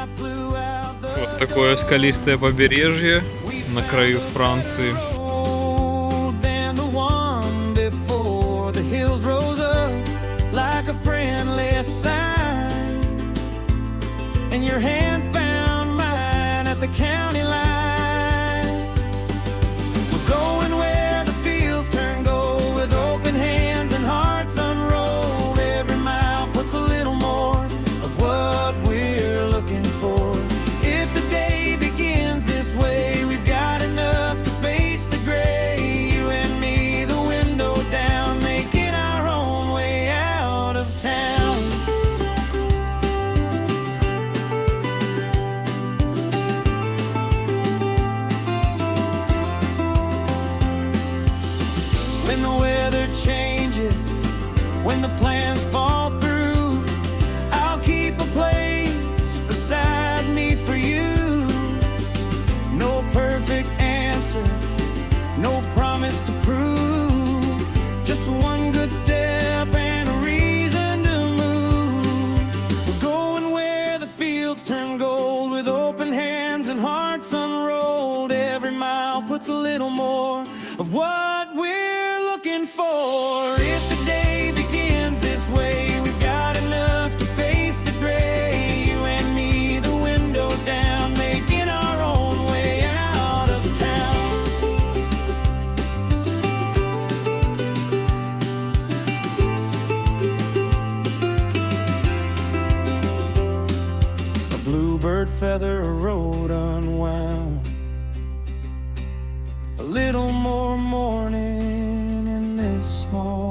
Вот такое скалистое побережье на краю Франции. When the weather changes, when the plans fall through, I'll keep a place beside me for you. No perfect answer, no promise to prove, just one good step and a reason to move. We're going where the fields turn gold, with open hands and hearts unrolled. Every mile puts a little more of what we're looking for. If the day begins this way, we've got enough to face the gray. You and me, the window down, making our own way out of town. A bluebird feather, a road unwound. A little more morning in this small